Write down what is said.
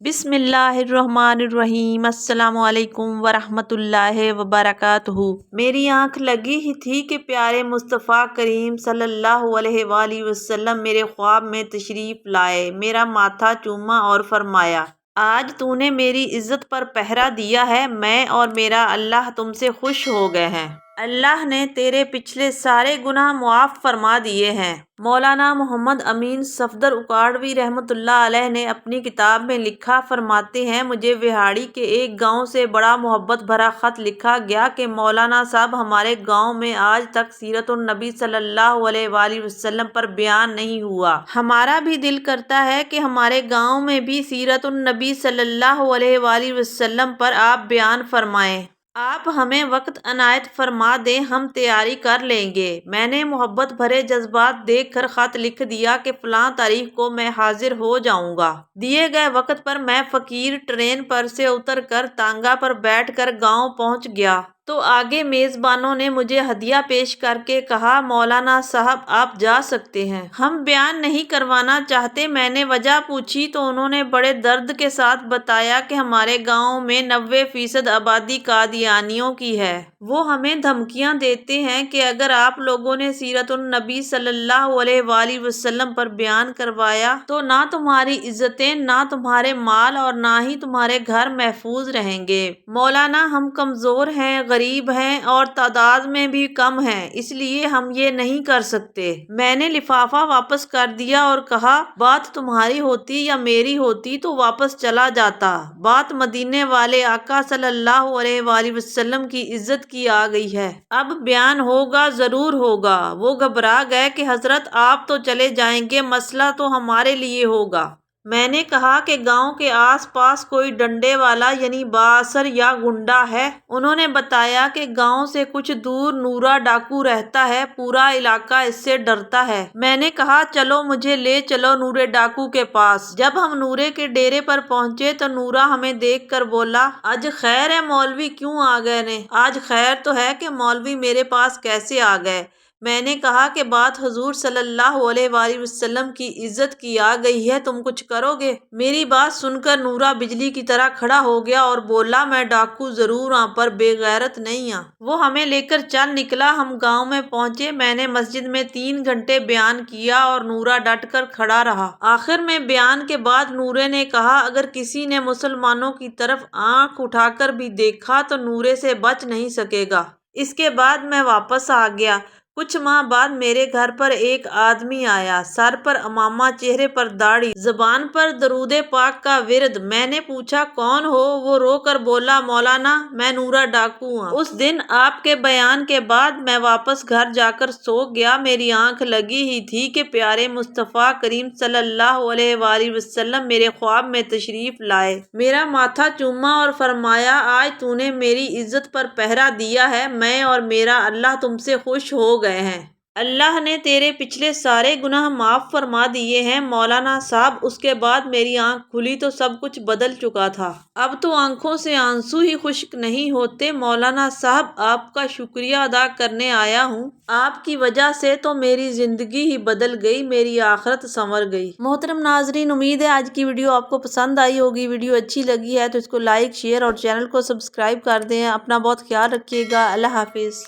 بسم اللہ الرحمن الرحیم۔ السلام علیکم ورحمۃ اللہ وبرکاتہ۔ میری آنکھ لگی ہی تھی کہ پیارے مصطفیٰ کریم صلی اللہ علیہ وآلہ وسلم میرے خواب میں تشریف لائے، میرا ماتھا چوما اور فرمایا، آج تو نے میری عزت پر پہرا دیا ہے، میں اور میرا اللہ تم سے خوش ہو گئے ہیں۔ اللہ نے تیرے پچھلے سارے گناہ معاف فرما دیے ہیں۔ مولانا محمد امین صفدر اکاڑوی رحمۃ اللہ علیہ نے اپنی کتاب میں لکھا فرماتے ہیں، مجھے وہاڑی کے ایک گاؤں سے بڑا محبت بھرا خط لکھا گیا کہ مولانا صاحب ہمارے گاؤں میں آج تک سیرت النبی صلی اللہ علیہ وآلہ وسلم پر بیان نہیں ہوا۔ ہمارا بھی دل کرتا ہے کہ ہمارے گاؤں میں بھی سیرت النبی صلی اللہ علیہ وآلہ وسلم پر آپ بیان فرمائیں۔ آپ ہمیں وقت عنایت فرما دیں، ہم تیاری کر لیں گے۔ میں نے محبت بھرے جذبات دیکھ کر خط لکھ دیا کہ فلاں تاریخ کو میں حاضر ہو جاؤں گا۔ دیے گئے وقت پر میں فقیر ٹرین پر سے اتر کر تانگا پر بیٹھ کر گاؤں پہنچ گیا تو آگے میزبانوں نے مجھے ہدیہ پیش کر کے کہا، مولانا صاحب آپ جا سکتے ہیں، ہم بیان نہیں کروانا چاہتے۔ میں نے وجہ پوچھی تو انہوں نے بڑے درد کے ساتھ بتایا کہ ہمارے گاؤں میں 90% آبادی قادیانیوں کی ہے۔ وہ ہمیں دھمکیاں دیتے ہیں کہ اگر آپ لوگوں نے سیرت النبی صلی اللہ علیہ وآلہ وسلم پر بیان کروایا تو نہ تمہاری عزتیں، نہ تمہارے مال اور نہ ہی تمہارے گھر محفوظ رہیں گے۔ مولانا ہم کمزور ہیں، غریب ہیں اور تعداد میں بھی کم ہیں، اس لیے ہم یہ نہیں کر سکتے۔ میں نے لفافہ واپس کر دیا اور کہا، بات تمہاری ہوتی یا میری ہوتی تو واپس چلا جاتا، بات مدینے والے آقا صلی اللہ علیہ وآلہ وسلم کی عزت کی آ گئی ہے، اب بیان ہوگا، ضرور ہوگا۔ وہ گھبرا گئے کہ حضرت آپ تو چلے جائیں گے، مسئلہ تو ہمارے لیے ہوگا۔ میں نے کہا کہ گاؤں کے آس پاس کوئی ڈنڈے والا یعنی بااثر یا گنڈا ہے؟ انہوں نے بتایا کہ گاؤں سے کچھ دور نورا ڈاکو رہتا ہے، پورا علاقہ اس سے ڈرتا ہے۔ میں نے کہا، چلو مجھے لے چلو نورے ڈاکو کے پاس۔ جب ہم نورے کے ڈیرے پر پہنچے تو نورا ہمیں دیکھ کر بولا، آج خیر ہے مولوی کیوں آ گئے نے؟ آج خیر تو ہے کہ مولوی میرے پاس کیسے آ گئے؟ میں نے کہا کہ بات حضور صلی اللہ علیہ وآلہ وسلم کی عزت کی آ گئی ہے، تم کچھ کرو گے؟ میری بات سن کر نورا بجلی کی طرح کھڑا ہو گیا اور بولا، میں ڈاکو ضرور ہاں پر بے غیرت نہیں ہاں۔ وہ ہمیں لے کر چل نکلا۔ ہم گاؤں میں پہنچے، میں نے مسجد میں 3 گھنٹے بیان کیا اور نورا ڈٹ کر کھڑا رہا۔ آخر میں بیان کے بعد نورے نے کہا، اگر کسی نے مسلمانوں کی طرف آنکھ اٹھا کر بھی دیکھا تو نورے سے بچ نہیں سکے گا۔ اس کے بعد میں واپس آ گیا۔ کچھ ماہ بعد میرے گھر پر ایک آدمی آیا، سر پر عمامہ، چہرے پر داڑھی، زبان پر درود پاک کا ورد۔ میں نے پوچھا، کون ہو؟ وہ رو کر بولا، مولانا میں نورا ڈاکو ہوں۔ اس دن آپ کے بیان کے بعد میں واپس گھر جا کر سو گیا۔ میری آنکھ لگی ہی تھی کہ پیارے مصطفیٰ کریم صلی اللہ علیہ وآلہ وسلم میرے خواب میں تشریف لائے، میرا ماتھا چوما اور فرمایا، آج تو نے میری عزت پر پہرا دیا ہے، میں اور میرا اللہ تم سے خوش ہو گئے ہیں۔ اللہ نے تیرے پچھلے سارے گناہ معاف فرما دیے ہیں۔ مولانا صاحب، اس کے بعد میری آنکھ کھلی تو سب کچھ بدل چکا تھا۔ اب تو آنکھوں سے آنسو ہی خشک نہیں ہوتے۔ مولانا صاحب، آپ کا شکریہ ادا کرنے آیا ہوں، آپ کی وجہ سے تو میری زندگی ہی بدل گئی، میری آخرت سنور گئی۔ محترم ناظرین، امید ہے آج کی ویڈیو آپ کو پسند آئی ہوگی۔ ویڈیو اچھی لگی ہے تو اس کو لائک، شیئر اور چینل کو سبسکرائب کر دیں۔ اپنا بہت خیال رکھیے گا۔ اللہ حافظ۔